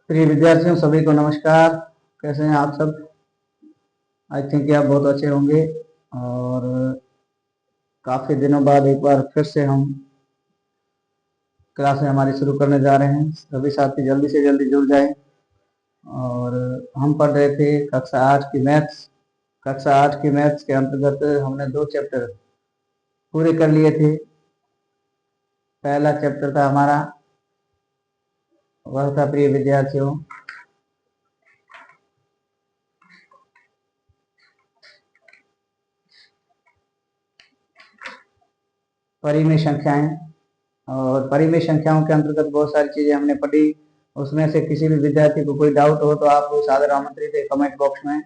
प्रिय विद्यार्थियों सभी को नमस्कार। कैसे हैं आप सब? आई थिंक आप बहुत अच्छे होंगे। और काफ़ी दिनों बाद एक बार फिर से हम क्लासें हमारी शुरू करने जा रहे हैं। सभी साथी जल्दी से जल्दी जुड़ जाएं। और हम पढ़ रहे थे कक्षा 8 की मैथ्स। कक्षा 8 की मैथ्स के अंतर्गत हमने 2 चैप्टर पूरे कर लिए थे। पहला चैप्टर था हमारा, वह था प्रिय विद्यार्थियों परिमेय संख्याएं। और परिमेय संख्याओं के अंतर्गत बहुत सारी चीजें हमने पढ़ी। उसमें से किसी भी विद्यार्थी को कोई डाउट हो तो आप सादर आमंत्रित है कमेंट बॉक्स में।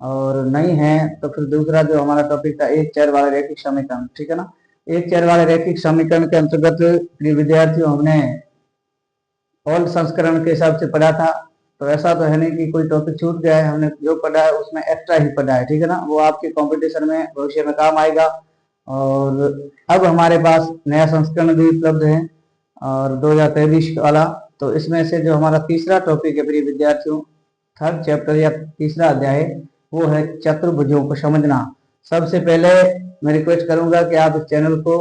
और नहीं है तो फिर दूसरा जो हमारा टॉपिक था एक चर वाले रैखिक समीकरण, ठीक है ना। एक चर वाले रैखिक समीकरण के अंतर्गत प्रिय विद्यार्थियों हमने ओल्ड संस्करण के हिसाब से पढ़ा था। तो ऐसा तो है नहीं कि कोई टॉपिक छूट गया है, हमने जो पढ़ा है उसमें एक्स्ट्रा ही पढ़ा है, ठीक है ना। वो आपके कंपटीशन में भविष्य में काम आएगा। और अब हमारे पास नया संस्करण भी उपलब्ध है और 2023 वाला। तो इसमें से जो हमारा तीसरा टॉपिक है प्रिय विद्यार्थियों, थर्ड चैप्टर या तीसरा अध्याय, वो है चतुर्भुजों को समझना। सबसे पहले मैं रिक्वेस्ट करूंगा कि आप इस चैनल को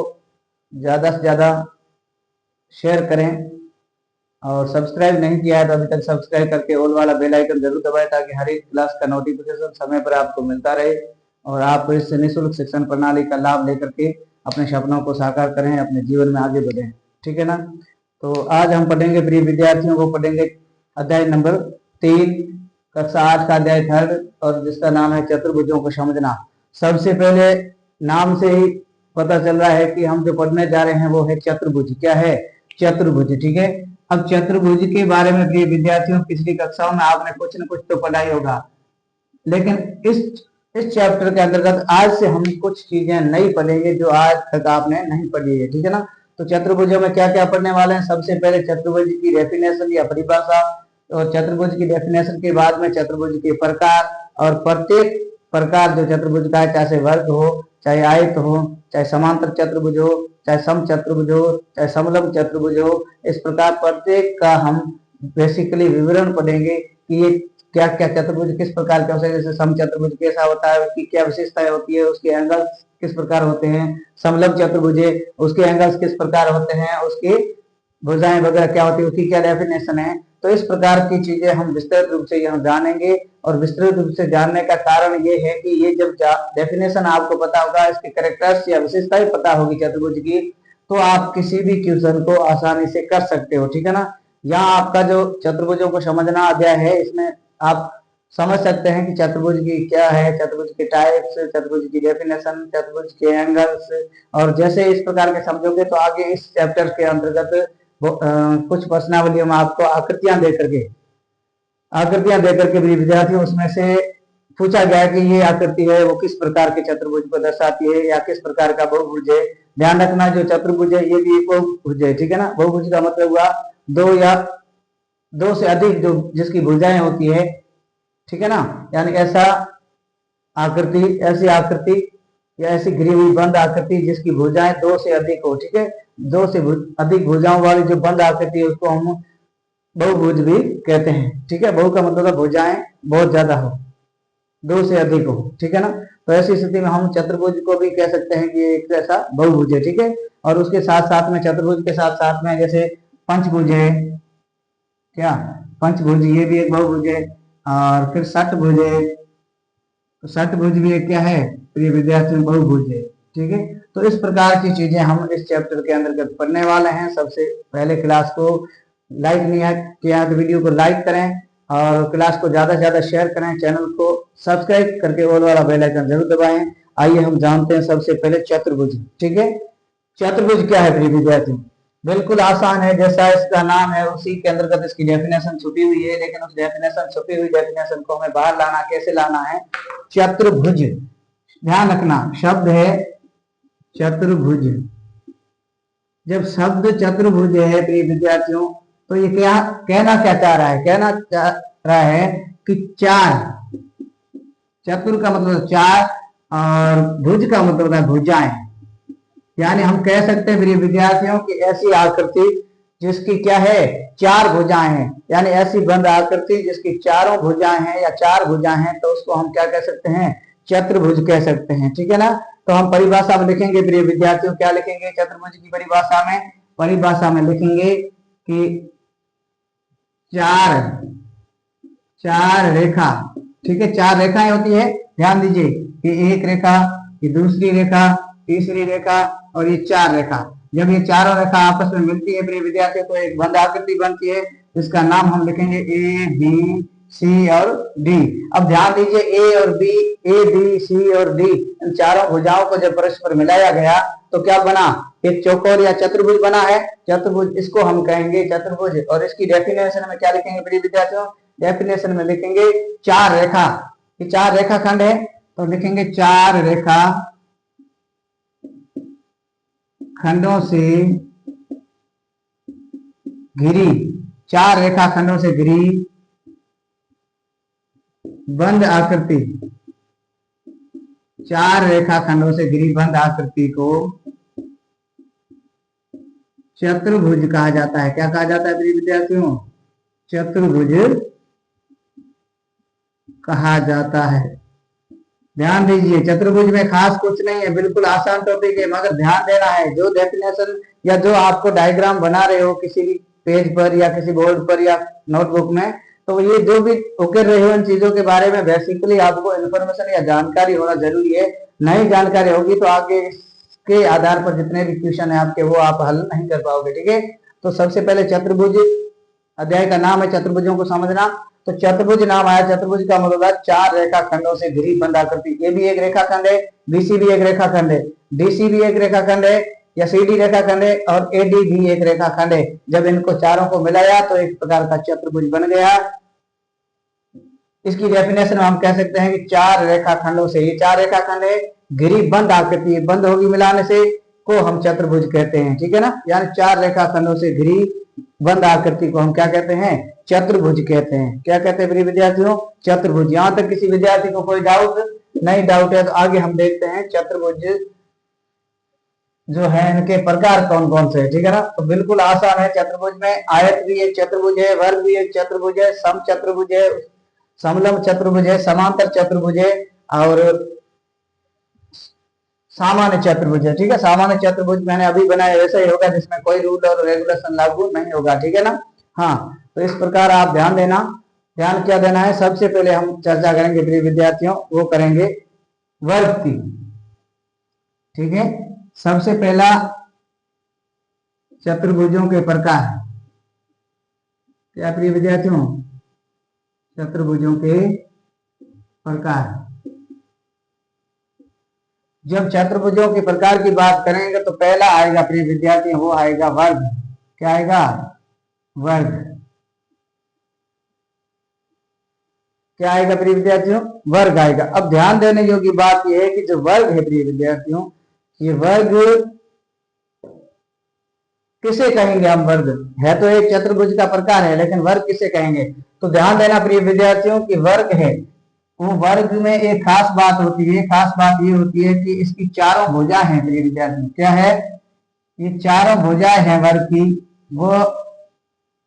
ज्यादा से ज्यादा शेयर करें और सब्सक्राइब नहीं किया है तो अभी तक सब्सक्राइब करके ऑल वाला बेल आइकन जरूर दबाएं ताकि हर एक क्लास का नोटिफिकेशन समय पर आपको मिलता रहे और आप इस निःशुल्क शिक्षण प्रणाली का लाभ लेकर के अपने सपनों को साकार करें, अपने जीवन में आगे बढ़ें, ठीक है ना। तो आज हम पढ़ेंगे प्रिय विद्यार्थियों को पढ़ेंगे अध्याय नंबर 3, कक्षा 8 का अध्याय थर्ड, और जिसका नाम है चतुर्भुजों को समझना। सबसे पहले नाम से ही पता चल रहा है कि हम जो पढ़ने जा रहे हैं वो है चतुर्भुज। क्या है? चतुर्भुज, ठीक है। अब चतुर्भुज के बारे में प्रिय विद्यार्थियों पिछली कक्षाओं में आपने कुछ न कुछ तो पढ़ा ही होगा, लेकिन इस चैप्टर के अंतर्गत आज से हम कुछ चीजें नई पढ़ेंगे जो आज तक आपने नहीं पढ़ी है, ठीक है ना। तो चतुर्भुजों में क्या क्या पढ़ने वाले हैं? सबसे पहले चतुर्भुज की डेफिनेशन या परिभाषा, और चतुर्भुज की डेफिनेशन के बाद में चतुर्भुज के प्रकार, और प्रत्येक प्रकार जो चतुर्भुज का है, चाहे वर्ग हो, चाहे आयत हो, चाहे समांतर चतुर्भुज हो, चाहे सम चतुर्भुज हो, चाहे समलंब चतुर्भुज हो, इस प्रकार प्रत्येक का हम बेसिकली विवरण पढ़ेंगे कि ये क्या क्या चतुर्भुज किस प्रकार के होते हैं। जैसे सम चतुर्भुज कैसा होता है, उसकी क्या विशेषताएं होती है, उसके एंगल किस प्रकार होते हैं। समलंब चतुर्भुज उसके एंगल्स किस प्रकार होते हैं, उसकी भुजाएं वगैरह क्या होती है, उसकी क्या डेफिनेशन है। तो इस प्रकार की चीजें हम विस्तृत रूप से यहाँ जानेंगे। और विस्तृत रूप से जानने का कारण ये है कि ये जब डेफिनेशन आपको पता होगा, इसके कैरेक्टर्स या विशेषताएं पता होगी चतुर्भुज की, तो आप किसी भी क्वेश्चन को आसानी से कर सकते हो, ठीक है ना। यहाँ आपका जो चतुर्भुजों को समझना अध्याय है, इसमें आप समझ सकते हैं कि चतुर्भुज की क्या है, चतुर्भुज के टाइप्स, चतुर्भुज की डेफिनेशन, चतुर्भुज के एंगल्स। और जैसे इस प्रकार के समझोगे तो आगे इस चैप्टर के अंतर्गत कुछ प्रश्नावलियों में आपको आकृतियां देकर के भी विद्यार्थियों उसमें से पूछा गया कि ये आकृति है वो किस प्रकार के चतुर्भुज को दर्शाती है या किस प्रकार का बहुभुज है। ध्यान रखना जो चतुर्भुज है ये भी एक बहुभुज है, ठीक है ना। बहुभुज का मतलब हुआ दो या दो से अधिक जो जिसकी भुजाएं होती है, ठीक है ना। यानी ऐसी आकृति या ऐसी घिरी हुई बंद आकृति जिसकी भुजाएं दो से अधिक हो, ठीक है। दो से अधिक भुजाओं वाली जो बंद आकृति है उसको हम बहुभुज भी कहते हैं, ठीक है। बहु का मतलब है भुजाएं बहुत ज्यादा हो, दो से अधिक हो, ठीक है ना। तो ऐसी स्थिति में हम चतुर्भुज को भी कह सकते हैं कि एक ऐसा बहुभुज है, ठीक है। और उसके साथ साथ में चतुर्भुज के साथ साथ में जैसे पंचभुज है, क्या पंचभुज ये भी एक बहुभुज है। और फिर षटभुज है, तो षटभुज भी एक क्या है प्रिय विद्यार्थियों, बहुभुज है, ठीक है। तो इस प्रकार की चीजें हम इस चैप्टर के अंतर्गत पढ़ने वाले हैं। सबसे पहले क्लास को लाइक नहीं किया तो वीडियो को लाइक करें और क्लास को ज्यादा से ज्यादा शेयर करें, चैनल को सब्सक्राइब करके ऑल वाला बेल आइकन जरूर दबाएं। आइए हम जानते हैं सबसे पहले चतुर्भुज, ठीक है। चतुर्भुज क्या है प्रिय विद्यार्थियों? बिल्कुल आसान है, जैसा इसका नाम है उसी के अंतर्गत इसकी डेफिनेशन छुपी हुई है, लेकिन उस छुपी हुई डेफिनेशन को हमें बाहर लाना कैसे लाना है? चतुर्भुज, ध्यान रखना शब्द है चतुर्भुज। जब शब्द चतुर्भुज है प्रिय विद्यार्थियों तो ये क्या कहना क्या चाह रहा है? कहना चाह रहा है कि चार, चतुर का मतलब चार और भुज का मतलब है भुजाएं। यानी हम कह सकते हैं प्रिय विद्यार्थियों कि ऐसी आकृति जिसकी क्या है, चार भुजाएं हैं, यानी ऐसी बंद आकृति जिसकी चारों भुजाएं हैं या चार भुजाएं हैं, तो उसको हम क्या कह सकते हैं, चतुर्भुज कह सकते हैं। ठीक है ना। तो हम परिभाषा में लिखेंगे प्रिय विद्यार्थियों, क्या लिखेंगे चतुर्भुज की परिभाषा में, परिभाषा में लिखेंगे कि चार रेखा, ठीक है, चार रेखाएं होती है, ध्यान दीजिए कि एक रेखा, ये दूसरी रेखा, तीसरी रेखा और ये चार रेखा, जब ये चारों रेखा आपस में मिलती है प्रिय विद्यार्थियों तो एक बंद आकृति बनती है, जिसका नाम हम लिखेंगे ए बी सी और डी। अब ध्यान दीजिए ए और बी, ए बी सी और डी, इन चारों भुजाओं को जब परस्पर मिलाया गया तो क्या बना, एक चौकोर या चतुर्भुज बना है, चतुर्भुज, इसको हम कहेंगे चतुर्भुज। और इसकी डेफिनेशन में क्या लिखेंगे प्रिय विद्यार्थियों, डेफिनेशन में लिखेंगे चार रेखा, ये चार रेखा खंड है तो लिखेंगे चार रेखा खंडों से घिरी, चार रेखा खंडों से घिरी बंद आकृति, चार रेखा खंडों से घिरी बंद आकृति को चतुर्भुज कहा जाता है। क्या कहा जाता है प्रिय विद्यार्थियों, चतुर्भुज कहा जाता है। ध्यान दीजिए चतुर्भुज में खास कुछ नहीं है, बिल्कुल आसान टॉपिक है, मगर ध्यान देना है, जो डेफिनेशन या जो आपको डायग्राम बना रहे हो किसी भी पेज पर या किसी बोर्ड पर या नोटबुक में, तो ये जो भी उकेर रहे हो इन चीजों के बारे में बेसिकली आपको इन्फॉर्मेशन या जानकारी होना जरूरी है। नई जानकारी होगी तो आगे के आधार पर जितने भी क्वेश्चन है आपके वो आप हल नहीं कर पाओगे। ठीक है, तो सबसे पहले चतुर्भुज, अध्याय का नाम है चतुर्भुजों को समझना। तो चतुर्भुज नाम आया, चतुर्भुज का मतलब चार रेखा खंडों से घिरी बंद आकृति, ये भी एक रेखा खंड है, बीसी भी एक रेखा खंड है, डीसी भी एक रेखा खंड है या सीडी रेखा खंड है और एडी भी एक रेखा खंड है। जब इनको चारों को मिलाया तो एक प्रकार का चतुर्भुज बन गया। इसकी डेफिनेशन हम कह सकते हैं कि चार रेखा खंडों से, ये चार रेखा खंड है, घिरी बंद आकृति, बंद होगी मिलाने से, को हम चतुर्भुज कहते हैं। ठीक है ना, यानी चार रेखा खंडों से घिरी बंद आकृति को हम क्या कहते हैं, चतुर्भुज कहते हैं। क्या कहते हैं प्रिय विद्यार्थियों, चतुर्भुज। यहाँ तक किसी विद्यार्थी को कोई डाउट नहीं, डाउट है तो आगे हम देखते हैं चतुर्भुज जो है इनके प्रकार कौन कौन से। ठीक है ना, तो बिल्कुल आसान है। चतुर्भुज में आयत भी एक चतुर्भुज है, वर्ग भी एक चतुर्भुज है, सम चतुर्भुज है, समलंब चतुर्भुज है, समांतर चतुर्भुज है और सामान्य चतुर्भुज है। ठीक है, सामान्य चतुर्भुज मैंने अभी बनाया वैसा ही होगा, जिसमें कोई रूल और रेगुलेशन लागू नहीं होगा। ठीक है ना, हाँ, तो इस प्रकार आप ध्यान देना। ध्यान क्या देना है, सबसे पहले हम चर्चा करेंगे प्रिय विद्यार्थियों, वो करेंगे वर्ग की। ठीक है, सबसे पहला चतुर्भुजों के प्रकार, क्या प्रिय विद्यार्थियों, चतुर्भुजों के प्रकार। जब चतुर्भुजों के प्रकार की बात करेंगे तो पहला आएगा प्रिय विद्यार्थी, वो आएगा वर्ग। क्या आएगा, वर्ग। क्या आएगा प्रिय विद्यार्थियों, वर्ग आएगा। अब ध्यान देने योग्य बात यह है कि जो वर्ग है प्रिय विद्यार्थियों, ये वर्ग किसे कहेंगे हम, वर्ग है तो एक चतुर्भुज का प्रकार है, लेकिन वर्ग किसे कहेंगे। तो ध्यान देना प्रिय विद्यार्थियों कि वर्ग है वो वर्ग में एक खास बात होती है, खास बात ये होती है कि इसकी चारों भुजाएं हैं प्रिय विद्यार्थियों। क्या है, ये चारों भुजाएं हैं वर्ग की, वो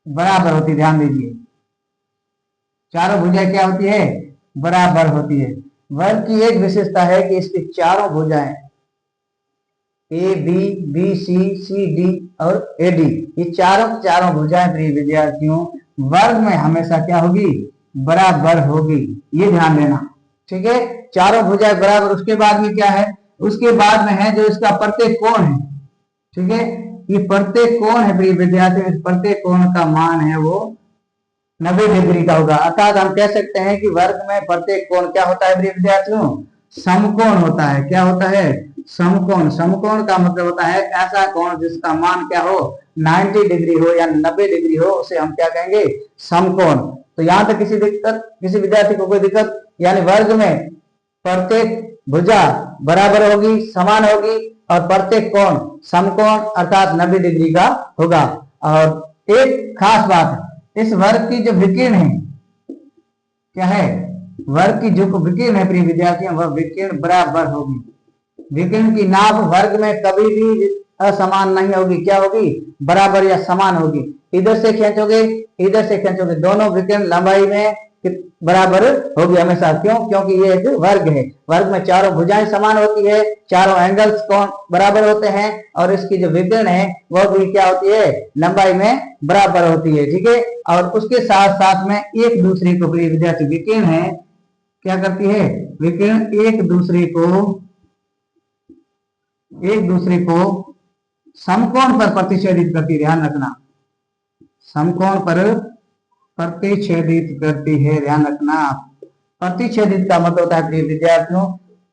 बराबर होती है। ध्यान दीजिए, चारों भुजाएं क्या होती है, बराबर होती है। वर्ग की एक विशेषता है कि इसकी चारों भुजाएं A B, B C, C D और ए डी, ये चारों भुजाएं प्रिय विद्यार्थियों वर्ग में हमेशा क्या होगी, बराबर होगी। ये ध्यान देना। ठीक है, चारों भुजाएं बराबर। उसके बाद में क्या है, उसके बाद में है जो इसका प्रत्येक कोण है। ठीक है, ये प्रत्येक कोण है प्रिय विद्यार्थियों, इस प्रत्येक कोण का मान है वो 90 डिग्री का होगा। अर्थात हम कह सकते हैं कि वर्ग में प्रत्येक कोण क्या होता है प्रिय विद्यार्थियों, समकोण होता है। क्या होता है, समकोण। समकोण का मतलब होता है ऐसा कोण जिसका मान क्या हो, 90 डिग्री हो या 90 डिग्री हो, उसे हम क्या कहेंगे, समकोण। तो यहाँ तक किसी विद्यार्थी को कोई दिक्कत, यानी वर्ग में प्रत्येक भुजा बराबर होगी, समान होगी और प्रत्येक कोण समकोण अर्थात 90 डिग्री का होगा। और एक खास बात, इस वर्ग की जो विकिरण है, क्या है, वर्ग की जो विकिरण है प्रिय विद्यार्थियों, वह विकिरण बराबर होगी। विकिरण की नाप वर्ग में कभी भी असमान नहीं होगी, क्या होगी, बराबर या समान होगी। इधर से खींचोगे, इधर से खींचोगे, दोनों विकर्ण लंबाई में बराबर होगी हमेशा। क्यों? क्योंकि ये एक वर्ग है। वर्ग में चारों भुजाएं समान होती है, चारों एंगल्स कौन बराबर होते हैं, और इसकी जो विकर्ण है वो भी क्या होती है, लंबाई में बराबर होती है। ठीक है, और उसके साथ साथ में एक दूसरे को, प्रिय विद्यार्थी, विकर्ण है क्या करती है, विकर्ण एक दूसरे को समकोण पर प्रतिच्छेदित करती, ध्यान रखना, समकोण पर प्रतिच्छेदित करती है, ध्यान रखना। प्रतिच्छेदित का मतलब होता है प्रिय विद्यार्थियों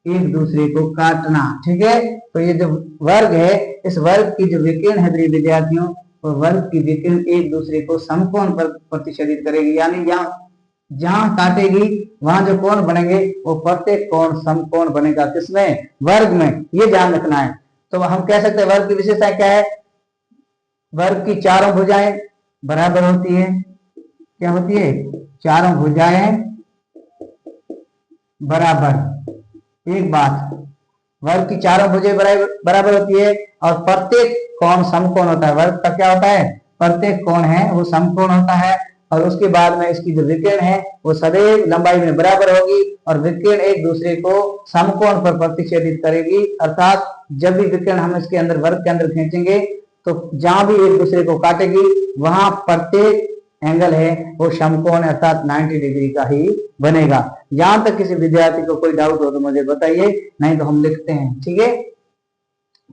एक दूसरे को काटना। ठीक है, तो ये जो वर्ग है, इस वर्ग की जो विकर्ण है प्रिय विद्यार्थियों, वो वर्ग की विकर्ण एक दूसरे को समकोण पर प्रतिच्छेदित करेगी, यानी जहां काटेगी वहां जो कोण बनेंगे वो प्रत्येक कोण समकोण बनेगा, किसमें, वर्ग में। ये ध्यान रखना है। तो हम कह सकते हैं वर्ग की विशेषता क्या है, वर्ग की चारों भुजाएं बराबर होती है। क्या होती है, चारों भुजाएं बराबर। एक बात, वर्ग की चारों भुजाएं बराबर होती है, और प्रत्येक कोण समकोण होता है। वर्ग का क्या होता है, प्रत्येक कोण है वो समकोण होता है। और उसके बाद में इसकी जो विकर्ण है वो सदैव लंबाई में बराबर होगी, और विकर्ण एक दूसरे को समकोण पर प्रतिच्छेदित करेगी। अर्थात जब भी विकर्ण हम इसके अंदर, वर्ग के अंदर खींचेंगे, तो जहां भी एक दूसरे को काटेगी वहां प्रत्येक एंगल है वो समकोण अर्थात 90 डिग्री का ही बनेगा। यहां तक किसी विद्यार्थी को कोई डाउट हो तो मुझे बताइए, नहीं तो हम लिखते हैं। ठीक है,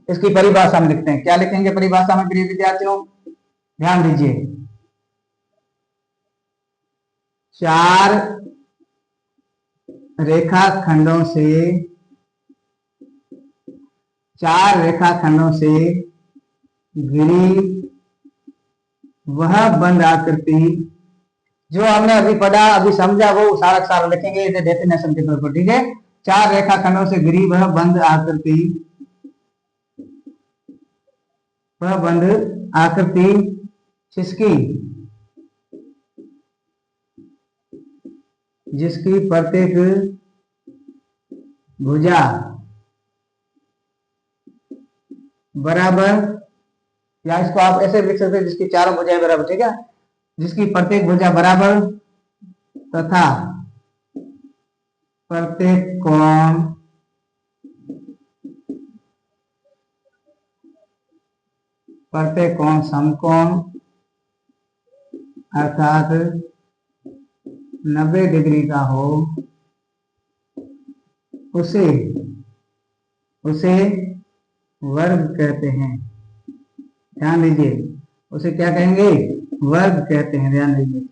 इसकी परिभाषा में लिखते हैं। क्या लिखेंगे परिभाषा में प्रिय विद्यार्थियों, ध्यान दीजिए, चार रेखाखंडों से घिरी वह बंद आकृति, जो हमने अभी पढ़ा, अभी समझा, वो सारा सारा लिखेंगे इसे डेफिनेशन के तौर पर। ठीक है, चार रेखाखंडों से घिरी वह बंद आकृति जिसकी प्रत्येक भुजा बराबर, या इसको आप ऐसे लिख सकते हैं जिसकी चारों भुजाएं बराबर। ठीक है, जिसकी प्रत्येक भुजा बराबर तथा प्रत्येक कोण समकोण अर्थात 90 डिग्री का हो, उसे वर्ग कहते हैं। ध्यान दीजिए, उसे क्या कहेंगे, वर्ग कहते हैं। ध्यान दीजिए,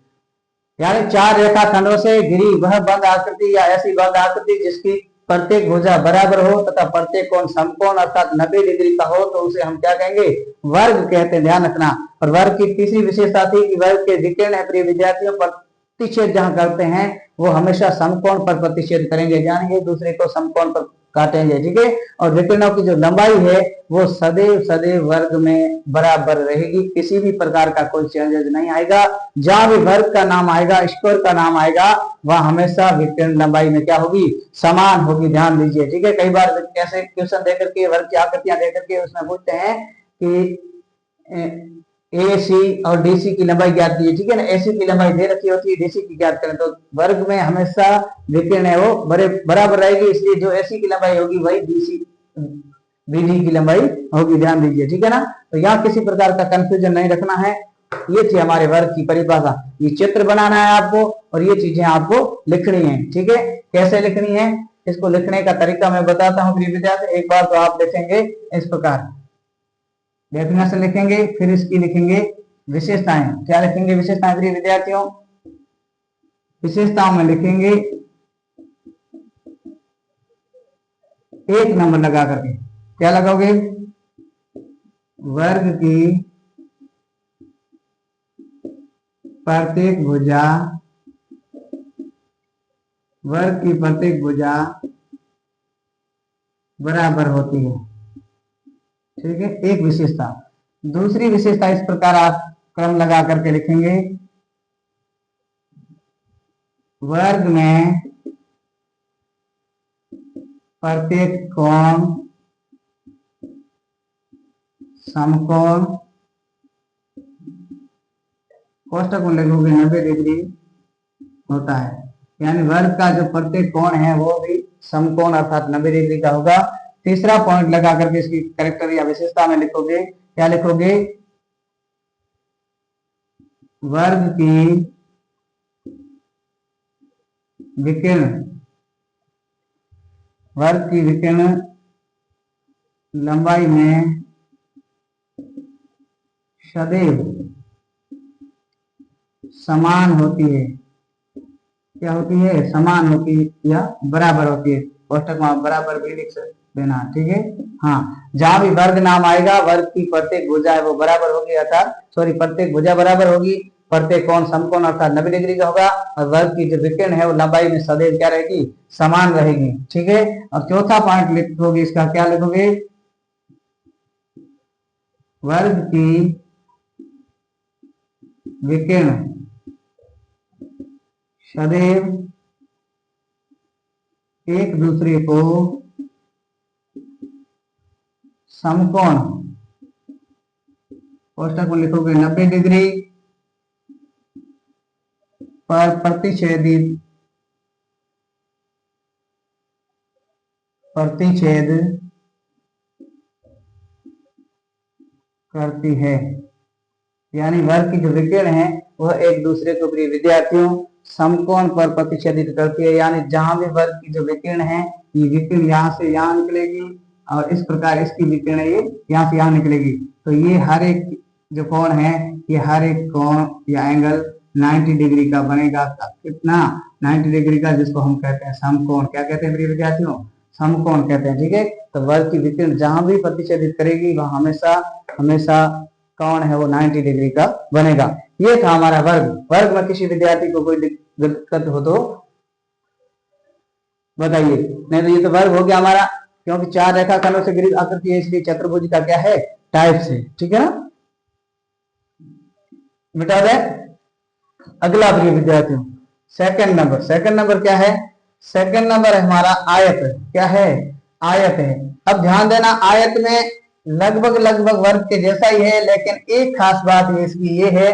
यानी चार रेखाखंडों से घिरी वह बंद आकृति या ऐसी बंद आकृति जिसकी प्रत्येक भुजा बराबर हो तथा प्रत्येक कोण समकोण अर्थात 90 डिग्री का हो, तो उसे हम क्या कहेंगे, वर्ग कहते हैं। ध्यान रखना। और वर्ग की तीसरी विशेषता थी कि वर्ग के विकर्ण है प्रिय विद्यार्थियों, प्रतिच्छेद जहां करते हैं वो हमेशा समकोण पर प्रतिच्छेद करेंगे, यानी एक दूसरे को समकोण पर काटेंगे। ठीक है, और विकर्णों की जो लंबाई है वो सदैव वर्ग में बराबर रहेगी, किसी भी प्रकार का कोई चेंजेस नहीं आएगा। जहां भी वर्ग का नाम आएगा, स्क्वायर का नाम आएगा, वह हमेशा विकर्ण लंबाई में क्या होगी, समान होगी। ध्यान दीजिए। ठीक है, कई बार कैसे क्वेश्चन देकर के, वर्ग की आकृतियां देकर के उसमें पूछते हैं कि ए सी और डीसी की लंबाई ज्ञात कीजिए। ठीक है ना, एसी की लंबाई दे रखी होती है, डीसी की ज्ञात करें, तो वर्ग में हमेशा विकर्ण है वो बराबर रहेगी, इसलिए जो एसी की लंबाई होगी वही बीडी की लंबाई होगी। ध्यान दीजिए। ठीक है ना, तो यहाँ किसी प्रकार का कंफ्यूजन नहीं रखना है। ये थी हमारे वर्ग की परिभाषा। ये चित्र बनाना है आपको और ये चीजें आपको लिखनी है। ठीक है, कैसे लिखनी है, इसको लिखने का तरीका मैं बताता हूँ प्रिय विद्यार्थी। एक बार तो आप लिखेंगे इस प्रकार, डेफिनेशन लिखेंगे, फिर इसकी लिखेंगे विशेषताएं। क्या लिखेंगे विशेषताएं प्रिय विद्यार्थियों, विशेषताओं में लिखेंगे एक नंबर लगा करके। क्या लगाओगे, वर्ग की प्रत्येक भुजा बराबर होती है। ठीक है, एक विशेषता। दूसरी विशेषता इस प्रकार आप क्रम लगा करके लिखेंगे, वर्ग में प्रत्येक कोण समकोण, कोष्टक में लिखोगे 90 डिग्री होता है, यानी वर्ग का जो प्रत्येक कोण है वो भी समकोण अर्थात 90 डिग्री का होगा। तीसरा पॉइंट लगा करके इसकी कैरेक्टर या विशेषता में लिखोगे, क्या लिखोगे, वर्ग की विकिरण, वर्ग की विकिरण लंबाई में सदैव समान होती है। क्या होती है, समान होती है या बराबर होती है, कोष्टक में बराबर भी लिख देना, ठीक है। हाँ, जहां भी वर्ग नाम आएगा वर्ग की प्रत्येक भुजा है वो बराबर होगी, अर्थात प्रत्येक भुजा बराबर होगी, प्रत्येक कोण समकोण अर्थात 90 डिग्री का होगा, और वर्ग की जो विकिरण है वो लंबाई में सदैव क्या रहेगी, समान रहेगी, ठीक है। और चौथा पॉइंट लिखोगे, इसका क्या लिखोगे, वर्ग की विकिरण सदैव एक दूसरे को समकोण, कोष्टक में लिखोगे 90 डिग्री पर प्रतिच्छेद करती है, यानी वर्ग की जो विकिरण है वह एक दूसरे को प्रिय विद्यार्थियों समकोण पर प्रतिच्छेदित करती है, यानी जहां भी वर्ग की जो विकिरण है ये विकिरण यहाँ से यहाँ निकलेगी और इस प्रकार इसकी विकिरण ये यहाँ से यहाँ निकलेगी, तो ये हर एक जो कोण है ये हर एक कोण या एंगल 90 डिग्री का बनेगा। कितना, 90 डिग्री का, जिसको हम कहते हैं समकोण। क्या कहते हैं प्रिय विद्यार्थियों, समकोण कहते हैं, ठीक है। तो वर्ग की विकिरण जहां भी प्रतिच्छेदित करेगी वहां हमेशा कोण है वो 90 डिग्री का बनेगा। ये था हमारा वर्ग। वर्ग में किसी विद्यार्थी को कोई दिक्कत हो तो बताइए, नहीं तो ये तो वर्ग हो गया हमारा, क्योंकि 4 रेखाखंडों से घिरी आकृति है इसलिए चतुर्भुज का क्या है, टाइप से, ठीक है ना। मिटा दे। अगला प्रिय विद्यार्थियों सेकंड नंबर क्या है, सेकंड नंबर है हमारा आयत। क्या है, आयत है। अब ध्यान देना, आयत में लगभग वर्ग के जैसा ही है, लेकिन एक खास बात इसकी ये है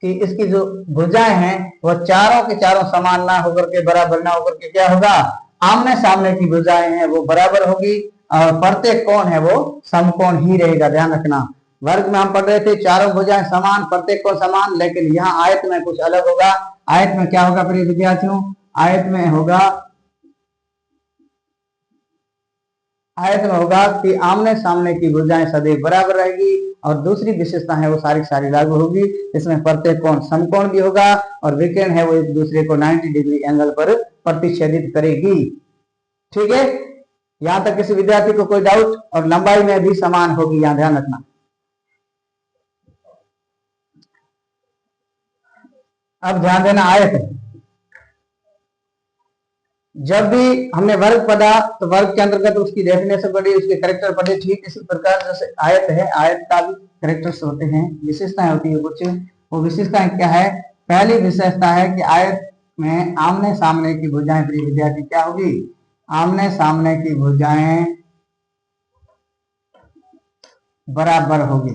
कि इसकी जो भुजाएं हैं वह चारों के चारों समान ना होकर के, बराबर ना होकर के क्या होगा, आमने सामने की भुजाएं हैं वो बराबर होगी और प्रत्येक कोण है वो समकोण ही रहेगा। ध्यान रखना, वर्ग में हम पढ़ रहे थे चारों भुजाएं समान, प्रत्येक कोण समान, लेकिन यहाँ आयत में कुछ अलग होगा। आयत में क्या होगा प्रिय विद्यार्थियों, आयत में होगा कि आमने सामने की भुजाएं सदैव बराबर रहेगी, और दूसरी विशेषता है वो सारी लागू होगी। इसमें प्रत्येक कोण समकोण भी होगा और विकिरण है वो एक दूसरे को 90 डिग्री एंगल पर प्रतिच्छेदित करेगी, ठीक है। यहां तक किसी विद्यार्थी को कोई डाउट, और लंबाई में भी समान होगी, यहां ध्यान रखना। अब ध्यान देना, आयत, जब भी हमने वर्ग पढ़ा तो वर्ग के अंतर्गत उसकी डेफिनेशन पढ़ी, उसके कैरेक्टर पढ़े, ठीक इसी प्रकार जैसे आयत है, आयत का भी कैरेक्टर्स होते हैं, विशेषताएं होती है कुछ। वो विशेषताएं क्या है, पहली विशेषता है कि आयत में आमने सामने की भुजाएं प्रिय विद्यार्थी क्या होगी, आमने सामने की भुजाएं बराबर होगी,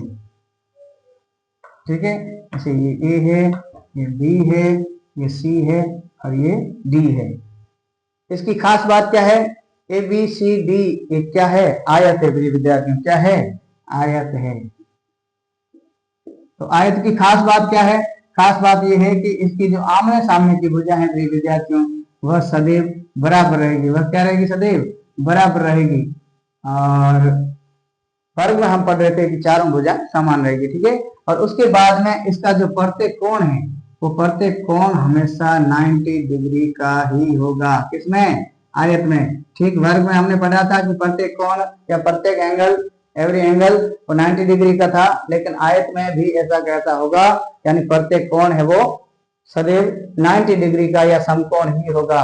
ठीक है। जैसे ये ए है, ये बी है, ये सी है और ये डी है। इसकी खास बात क्या है, ए बी सी डी ये क्या है, आयत है प्रिय विद्यार्थियों, क्या है, आयत है। तो आयत की खास बात क्या है, खास बात यह है कि इसकी जो आमने सामने की भुजा है प्रिय विद्यार्थियों वह सदैव बराबर रहेगी। वह क्या रहेगी, सदैव बराबर रहेगी। और वर्ग में हम पढ़ रहे थे कि चारों भुजा समान रहेगी, ठीक है। और उसके बाद में इसका जो प्रत्येक कोण है वो प्रत्येक कोण हमेशा 90 डिग्री का ही होगा। किसमें, आयत में, ठीक। वर्ग में हमने पढ़ा था कि प्रत्येक कोण या प्रत्येक एंगल, एवरी एंगल वो 90 डिग्री का था, लेकिन आयत में भी ऐसा कैसा होगा, यानी प्रत्येक कोण है वो सदैव 90 डिग्री का या समकोण ही होगा।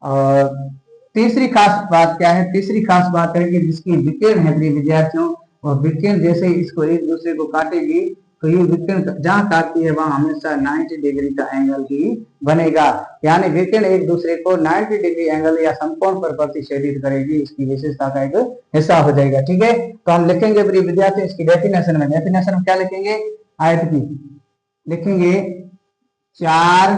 और तीसरी खास बात क्या है, तीसरी खास बात है कि जिसकी विकिरण है प्रिय विद्यार्थियों, वह विकिरण जैसे इसको एक दूसरे को काटेगी तो ये विकर्ण जहां काटती है वहां हमेशा 90 डिग्री का एंगल ही बनेगा, यानी विकर्ण एक दूसरे को 90 डिग्री एंगल या समकोण पर प्रतिच्छेदित करेगी, इसकी विशेषता का एक हिस्सा हो जाएगा। ठीक है, तो हम लिखेंगे प्रिय विद्यार्थी इसकी डेफिनेशन में क्या लिखेंगे, आयत की लिखेंगे चार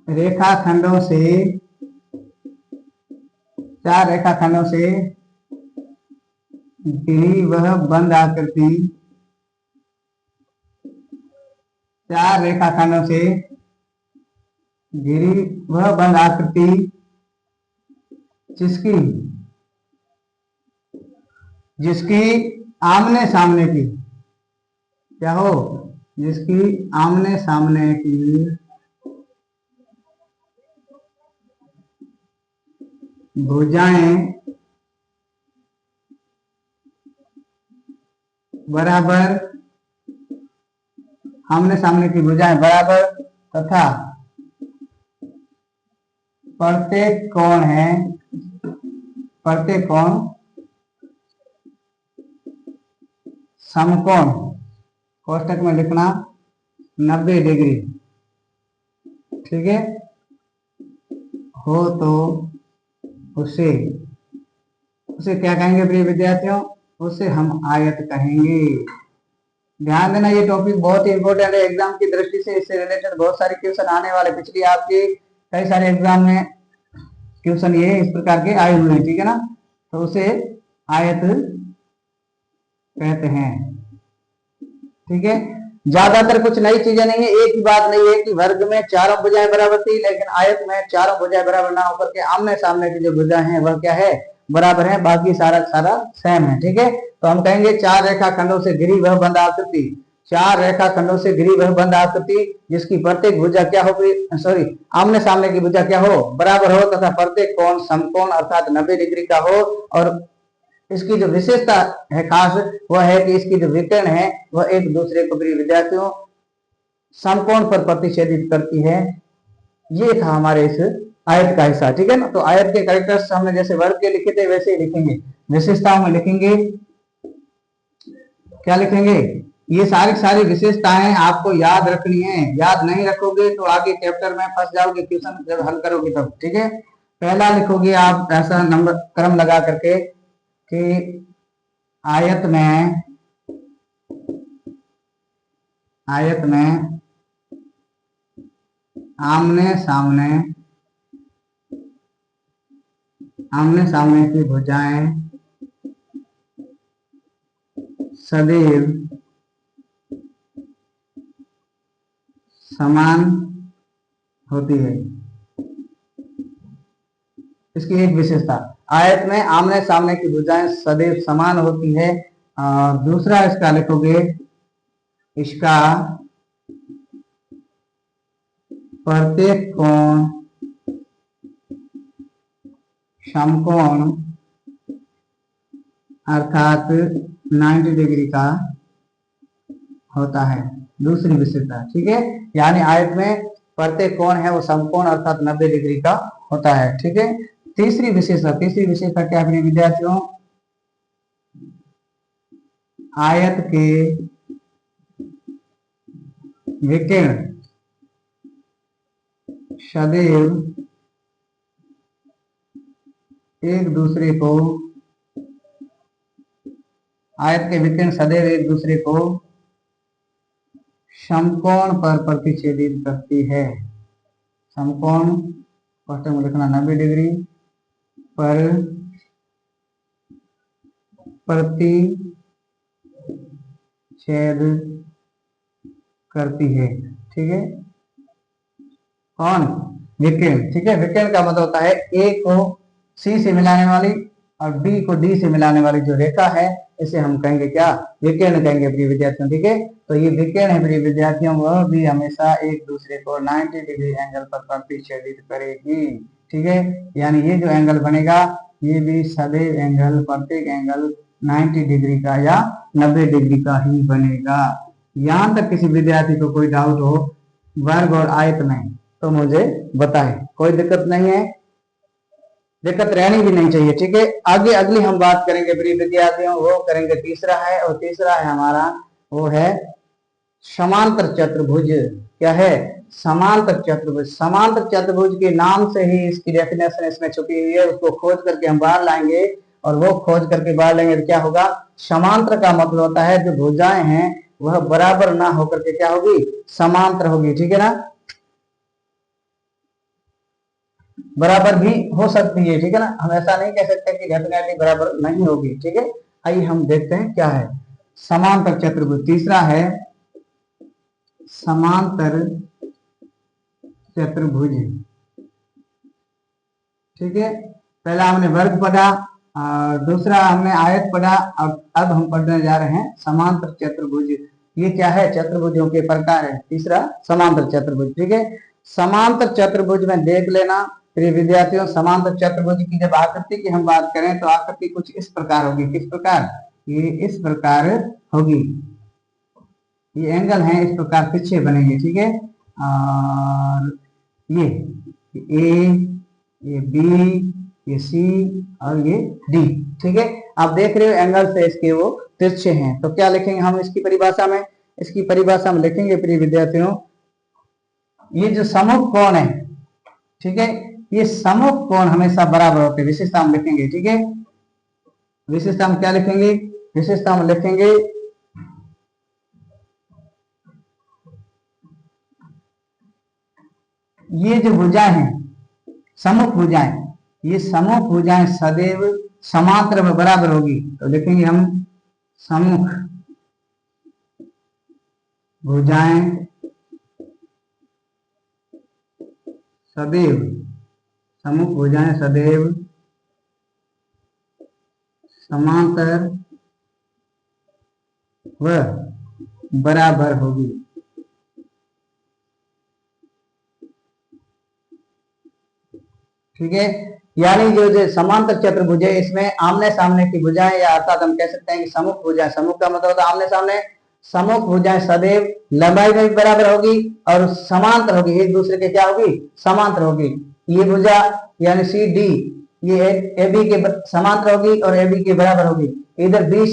रेखाखंडों से घिरी वह बंद आकृति, चार रेखाखंडों से घिरी वह बंद आकृति जिसकी आमने सामने की क्या हो, जिसकी आमने सामने की भुजाएं बराबर, आमने सामने की भुजाएं बराबर तथा प्रत्येक कोण समकोण, कोष्टक में लिखना 90 डिग्री, ठीक है, हो तो उसे क्या कहेंगे प्रिय विद्यार्थियों, उसे हम आयत कहेंगे। ध्यान देना ये टॉपिक बहुत ही इंपॉर्टेंट है एग्जाम की दृष्टि से, इससे रिलेटेड बहुत सारे क्वेश्चन आने वाले, पिछली आपके कई सारे एग्जाम में क्वेश्चन ये इस प्रकार के आए हुए हैं, ठीक है ना, तो उसे आयत कहते हैं। ठीक है, ज्यादातर कुछ नई चीजें नहीं है, एक ही बात नहीं है कि वर्ग में चारों भुजाएं बराबर थी, लेकिन आयत में चारों भुजाएं बराबर ना होकर के आमने सामने की जो भुजाएं हैं वह क्या है, बराबर है, बाकी सारा सेम है। ठीक है, तो हम कहेंगे चार रेखाखंडों से घिरी वह बंद आकृति, चार रेखाखंडों से घिरी वह बंद आकृति जिसकी प्रत्येक भुजा क्या हो, आमने सामने की भुजा क्या हो, बराबर हो तथा प्रत्येक कोण समकोण अर्थात 90 डिग्री का हो, और इसकी जो विशेषता है खास वह है कि इसकी जो विकर्ण है वह एक दूसरे को प्रिय विद्यार्थियों समकोण पर प्रतिच्छेदित करती है। ये था हमारे इस आयत का हिस्सा। ठीक है ना, तो आयत के कैरेक्टर्स हमने जैसे वर्ग के लिखे थे वैसे ही लिखेंगे, विशेषताओं में लिखेंगे, क्या लिखेंगे, ये सारी विशेषताएं आपको याद रखनी है, याद नहीं रखोगे तो आगे चैप्टर में फंस जाओगे क्वेश्चन जब हल करोगे तब। ठीक है, पहला लिखोगे आप ऐसा नंबर क्रम लगा करके कि आयत में आमने सामने की भुजाएं सदैव समान होती है। इसकी एक विशेषता, आयत में आमने सामने की भुजाएं सदैव समान होती है। और दूसरा इसका लिखोगे, इसका प्रत्येक कोण समकोण अर्थात 90 डिग्री का होता है, दूसरी विशेषता। ठीक है, यानी आयत में प्रत्येक कोण है वो समकोण अर्थात 90 डिग्री का होता है। ठीक है, तीसरी विशेषता क्या है विद्यार्थियों, आयत के विकर्ण सदैव एक दूसरे को समकोण पर प्रतिच्छेदित करती है। समकोण कोष्टक में लिखना 90 डिग्री पर प्रतिच्छेद करती है। ठीक है, कौन, विकर्ण। ठीक है, विकर्ण का मतलब होता है ए को सी से मिलाने वाली और बी को डी से मिलाने वाली जो रेखा है इसे हम कहेंगे क्या, विकर्ण कहेंगे प्रिय विद्यार्थियों। ठीक है, तो ये विकर्ण है प्रिय विद्यार्थियों, वह भी हमेशा एक दूसरे को 90 डिग्री एंगल पर प्रतिच्छेदित करेगी। ठीक है, यानी ये जो एंगल बनेगा ये भी सदैव एंगल, प्रत्येक एंगल 90 डिग्री का या 90 डिग्री का ही बनेगा। यहां तक किसी विद्यार्थी को कोई डाउट हो वर्ग और आयत में तो मुझे बताएं, कोई दिक्कत नहीं है। दिक्कत रहनी भी नहीं चाहिए। ठीक है, आगे अगली हम बात करेंगे प्रिय विद्यार्थियों, वो करेंगे तीसरा है, और तीसरा है हमारा वो है समांतर चतुर्भुज। क्या है? समांतर चतुर्भुज। समांतर चतुर्भुज के नाम से ही इसकी डेफिनेशन इसमें छुपी हुई है, उसको खोज करके हम बाहर लाएंगे, और वो खोज करके बाहर लेंगे तो क्या होगा? समांतर का मतलब होता है जो भुजाएं हैं वह बराबर ना होकर के क्या होगी? समांतर होगी। ठीक है ना, बराबर भी हो सकती है। ठीक है ना, हम ऐसा नहीं कह सकते कि डेफिनेटली बराबर नहीं होगी। ठीक है, आइए हम देखते हैं क्या है समांतर चतुर्भुज। तीसरा है समांतर चतुर्भुज। ठीक है, पहला हमने वर्ग पढ़ा और दूसरा हमने आयत पढ़ा, अब हम पढ़ने जा रहे हैं समांतर चतुर्भुज। ये क्या है? चतुर्भुजों के प्रकार है। तीसरा समांतर चतुर्भुज। ठीक है, समांतर चतुर्भुज में देख लेना प्रिय विद्यार्थियों, समांतर चतुर्भुज की जब आकृति की हम बात करें तो आकृति कुछ इस प्रकार होगी। किस प्रकार? ये इस प्रकार होगी, ये एंगल है इस प्रकार पीछे बनेंगे। ठीक है, और ये ए, ये बी, ये सी और ये डी। ठीक है, आप देख रहे हो एंगल से इसके वो तिरछे हैं। तो क्या लिखेंगे हम इसकी परिभाषा में? इसकी परिभाषा में लिखेंगे प्रिय विद्यार्थियों, ये जो सममुख कोण है, ठीक है, ये सममुख कोण हमेशा बराबर होते हैं। विशेषता हम लिखेंगे। ठीक है, विशेषता हम क्या लिखेंगे? विशेषता हम लिखेंगे ये जो भुजाएं हैं सम्मुख भुजाएं, ये सम्मुख भुजाएं सदैव समांतर में बराबर होगी। तो लिखेंगे हम सम्मुख भुजाएं सदैव, सम्मुख भुजाएं सदैव समांतर व बराबर होगी। ठीक है, यानी जो समांतर चतुर्भुज है इसमें आमने सामने की भुजाएं, या अर्थात हम कह सकते हैं कि सम्मुख भुजाएं, सम्मुख का मतलब होता है आमने सामने, सम्मुख भुजाएं सदैव लंबाई में भी बराबर होगी और समांतर होगी, एक दूसरे के क्या होगी? समांतर होगी। ये भुजा यानी सी डी ये ए बी के समांतर होगी और ए बी के बराबर होगी। इधर बी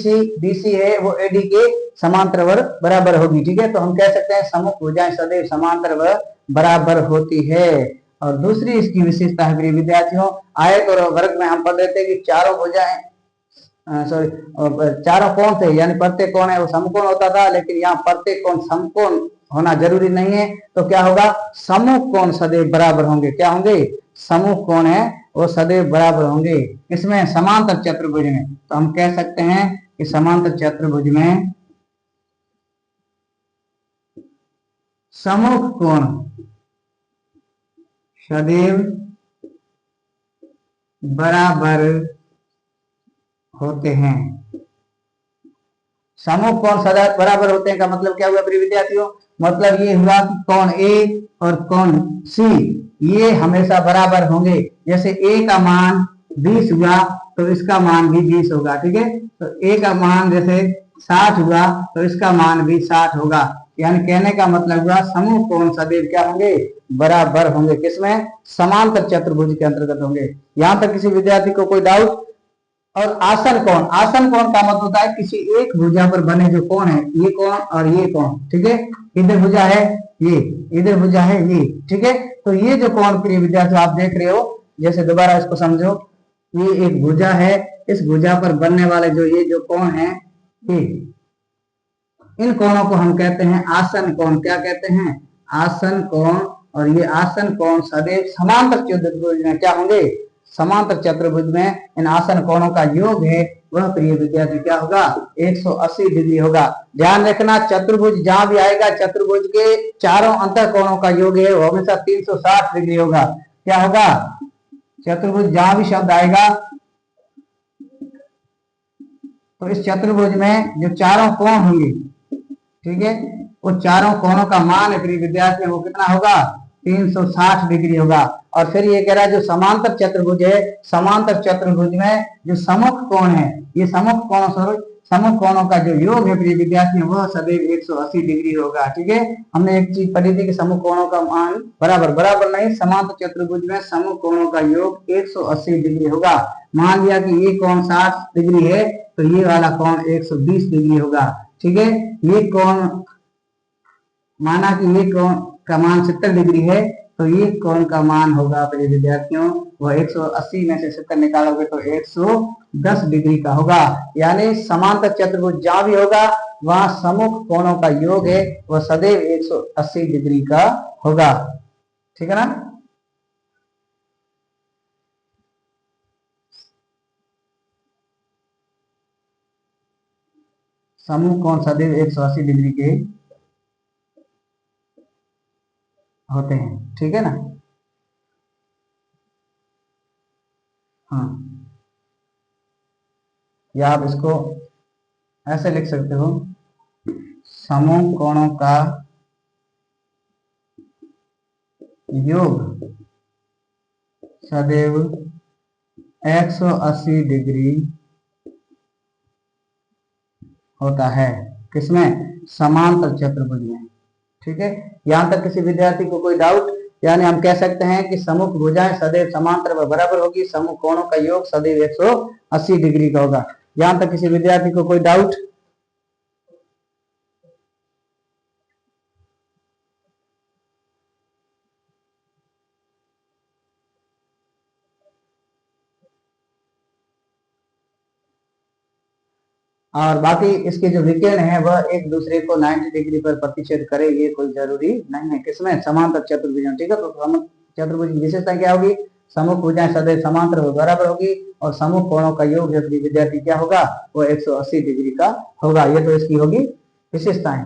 सी है वो ए डी के समांतर व बराबर होगी। ठीक है, तो हम कह सकते हैं सम्मुख भुजाएं सदैव समांतर व बराबर होती है। और दूसरी इसकी विशेषता है प्रिय विद्यार्थियों, आयत और वर्ग में हम पढ़ रहे थे कि चारों भुजाएं चारों कोण थे, यानी प्रत्येक कोण है वो समकोण होता था, लेकिन यहाँ प्रत्येक कोण समकोण होना जरूरी नहीं है। तो क्या होगा? समूह कोण सदैव बराबर होंगे। क्या होंगे? समूह कोण है वो सदैव बराबर होंगे। इसमें समांतर चतुर्भुज में तो हम कह सकते हैं कि समांतर चतुर्भुज में समूह कोण सदैव बराबर होते हैं। समूह कोण सदैव बराबर होते हैं का मतलब क्या हुआ प्रिय विद्यार्थियों? मतलब ये हुआ कि कोण ए और कोण सी ये हमेशा बराबर होंगे। जैसे ए का मान 20 हुआ तो इसका मान भी 20 होगा। ठीक है, तो ए का मान जैसे 60 हुआ तो इसका मान भी 60 होगा। यानी कहने का मतलब हुआ समूह कोण सदैव क्या होंगे? बराबर होंगे। किसमें? समांतर चतुर्भुज के अंतर्गत होंगे। यहां तक किसी विद्यार्थी को कोई डाउट? और आसन कोण, आसन कोण का मतलब होता है किसी एक भुजा पर बने जो कोण है, ये कोण और ये कोण। ठीक है, इधर भुजा है ये, इधर भुजा है ये। ठीक है, तो ये जो कोण प्रिय विद्यार्थी आप देख रहे हो, जैसे दोबारा इसको समझो, ये एक भुजा है, इस भुजा पर बनने वाले जो ये जो कोण है, ये इन कोणों को हम कहते हैं आसन कोण। क्या कहते हैं? आसन कोण। और ये आसन कोण सदैव समांतर चतुर्भुज में क्या होंगे? समांतर चतुर्भुज में इन आसन कोणों का योग है वह प्रिय विद्यार्थी क्या होगा? 180 डिग्री होगा। ध्यान रखना, चतुर्भुज जहां भी आएगा चतुर्भुज के चारों अंतर कोणों का योग है वो हमेशा 360 डिग्री होगा। क्या होगा? चतुर्भुज जहां भी शब्द आएगा तो इस चतुर्भुज में जो चारों कोण होंगे, ठीक है, वो चारों कोणों का मान है प्रिय विद्यार्थी वो कितना होगा? 360 डिग्री होगा। और फिर ये कह रहा है जो समांतर चतुर्भुज है, समांतर चतुर्भुज में जो सम्मुख कोण है, ये सम्मुख कोण समूह कोणों का जो योग है प्रिय विद्यार्थियों वह सदैव 180 डिग्री होगा। ठीक है, हमने एक चीज पढ़ी थी कि समूह कोणों का मान बराबर बराबर नहीं, समांतर चतुर्भुज में समूह कोणों का योग 180 डिग्री होगा। मान लिया कि ये कोण 60 डिग्री है तो ये वाला कोण 120 डिग्री होगा। ठीक है, ये कोण माना कि ये कोण का मान 70 डिग्री है तो ये कोण का मान होगा अपने विद्यार्थियों वह 180 में से 70 निकालोगे तो 110 डिग्री का होगा। यानी समांतर चतुर्भुज जहां भी होगा वहां सम्मुख कोणों का योग है वह सदैव 180 डिग्री का होगा। ठीक है ना। समूह कोण सदैव 180 डिग्री के होते हैं। ठीक है ना। हाँ, या आप इसको ऐसे लिख सकते हो, समूह कोणों का योग सदैव 180 डिग्री होता है। किसमें? समांतर चतुर्भुज में। ठीक है, यहां तक किसी विद्यार्थी को कोई डाउट? यानी हम कह सकते हैं कि समूह भुजाएं सदैव समांतर व बराबर होगी, समूह कोणों का योग सदैव 180 डिग्री का होगा। यहां तक किसी विद्यार्थी को कोई डाउट? और बाकी इसके जो विकर्ण है वह एक दूसरे को 90 डिग्री पर प्रतिच्छेद करे, ये कोई जरूरी नहीं है। किसमें? समांतर चतुर्भुज। ठीक है, तो चतुर्भुज की विशेषता क्या होगी? समूह भुजाएं सदैव समांतर व बराबर होगी और समूह कोणों का योग यदि विद्यार्थी क्या होगा वो 180 डिग्री का होगा। ये तो इसकी होगी विशेषताएं।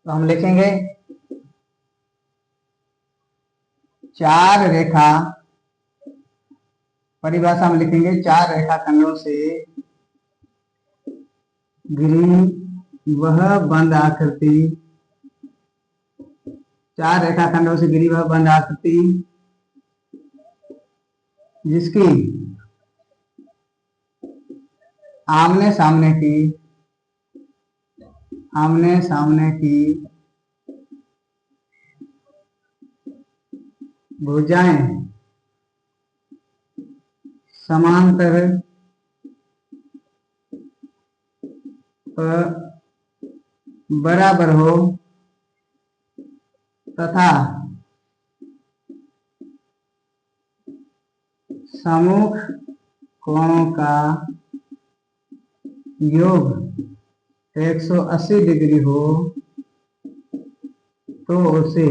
तो हम लिखेंगे चार रेखा, परिभाषा में लिखेंगे चार रेखा खंडों से घिरी वह बंद आकृति, चार रेखा खंडों से घिरी वह बंद आकृति जिसकी आमने सामने की भुजाएं समांतर बराबर हो तथा सम्मुख कोणों का योग 180 डिग्री हो तो उसे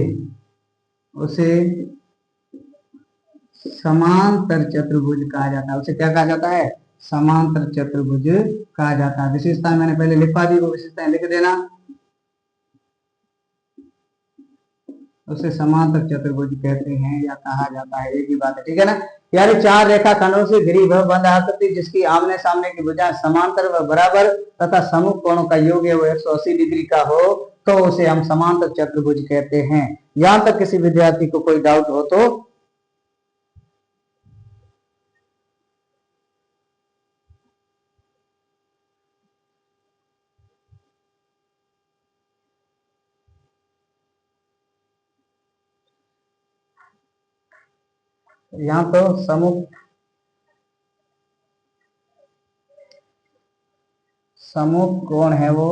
समांतर चतुर्भुज कहा जाता है। उसे क्या कहा जाता है? समांतर चतुर्भुज कहा जाता है। विशेषता मैंने पहले लिखवा दी, वो विशेषताएं लिख देना। उसे समांतर चतुर्भुज कहते हैं या कहा जाता है, एक ही बात है। ठीक है ना। यानी चार रेखा खंडों से घिरी वह बंद आकृति जिसकी आमने सामने की भुजाएं समांतर व बराबर तथा सम्मुख कोणों का योग है वो 180 डिग्री का हो तो उसे हम समांतर चतुर्भुज कहते हैं। यहां तक किसी विद्यार्थी को कोई डाउट हो तो? यहाँ तो समूह कोण है वो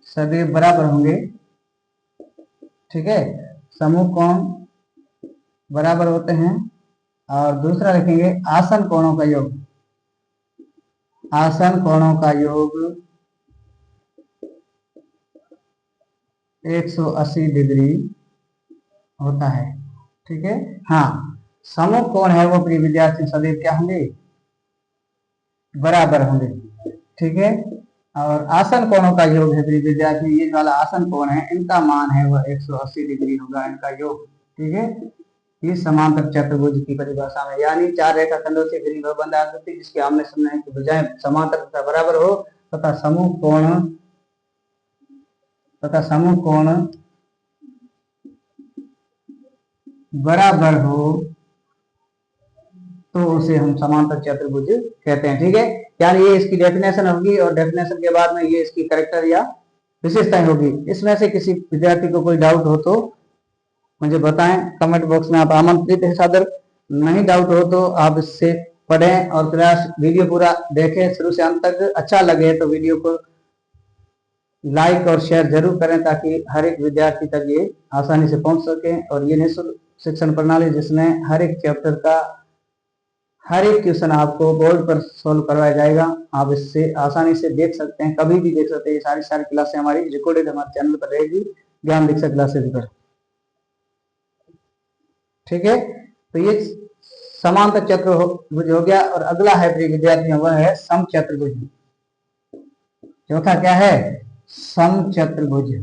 सदैव बराबर होंगे। ठीक है, समूह कोण बराबर होते हैं। और दूसरा लिखेंगे आसन कोणों का योग, आसन कोणों का योग 180 डिग्री होता है। ठीक है, हाँ, समूह कोण है वो प्रिय विद्यार्थी सदैव क्या होंगे? बराबर होंगे। ठीक है, और आसन कोणों का योग है प्रिय विद्यार्थी, ये वाला आसन कोण है इनका मान है वह 180 डिग्री होगा, इनका योग। ठीक है, ये समांतर चतुर्भुज की परिभाषा में, यानी चार रेखा खंडों से घिरी वह बंद आकृति जिसके आमने सामने की भुजाएं समांतर तथा बराबर हो तथा समूह कोण बराबर हो तो उसे हम समांतर चतुर्भुज कहते हैं। ठीक है, यानी ये इसकी डेफिनेशन होगी और डेफिनेशन के बाद में ये इसकी कैरेक्टर या विशेषताएं होगी। इसमें से किसी विद्यार्थी को कोई डाउट हो तो मुझे बताएं कमेंट बॉक्स में, आप आमंत्रित है सादर। नहीं डाउट हो तो आप इससे पढ़ें और प्रयास वीडियो पूरा देखें शुरू से अंत तक। अच्छा लगे तो वीडियो को लाइक और शेयर जरूर करें ताकि हर एक विद्यार्थी तक ये आसानी से पहुंच सके। और ये निःशुल्क शिक्षण प्रणाली जिसमें हर एक चैप्टर का हर एक क्वेश्चन आपको बोर्ड पर सोल्व करवाया जाएगा। आप इससे आसानी से देख सकते हैं, कभी भी देख सकते हैं। ये सारी क्लासें हमारी रिकॉर्डेड हमारे चैनल पर रहेगी, ज्ञान दीक्षा क्लासेज पर। ठीक है, तो ये समांतर चतुर्भुज हो गया। और अगला है विद्यार्थियों वह है समचतुर्भुज। चौथा क्या है? समचतुर्भुज।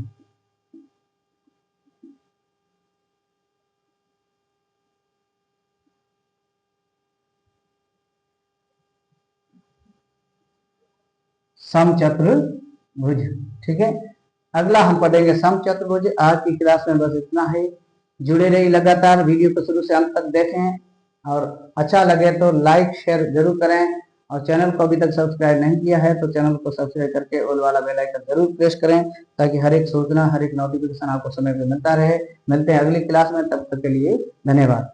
समचतुर्भुज, ठीक है। अगला हम पढ़ेंगे समचतुर्भुज। आज की क्लास में बस इतना ही। जुड़े रहिए लगातार, वीडियो को शुरू से अंत तक देखें और अच्छा लगे तो लाइक शेयर जरूर करें। और चैनल को अभी तक सब्सक्राइब नहीं किया है तो चैनल को सब्सक्राइब करके ऑल वाला बेल आइकन जरूर प्रेस करें ताकि हर एक सूचना हर एक नोटिफिकेशन आपको समय पर मिलता रहे। मिलते हैं अगली क्लास में, तब तक के लिए धन्यवाद।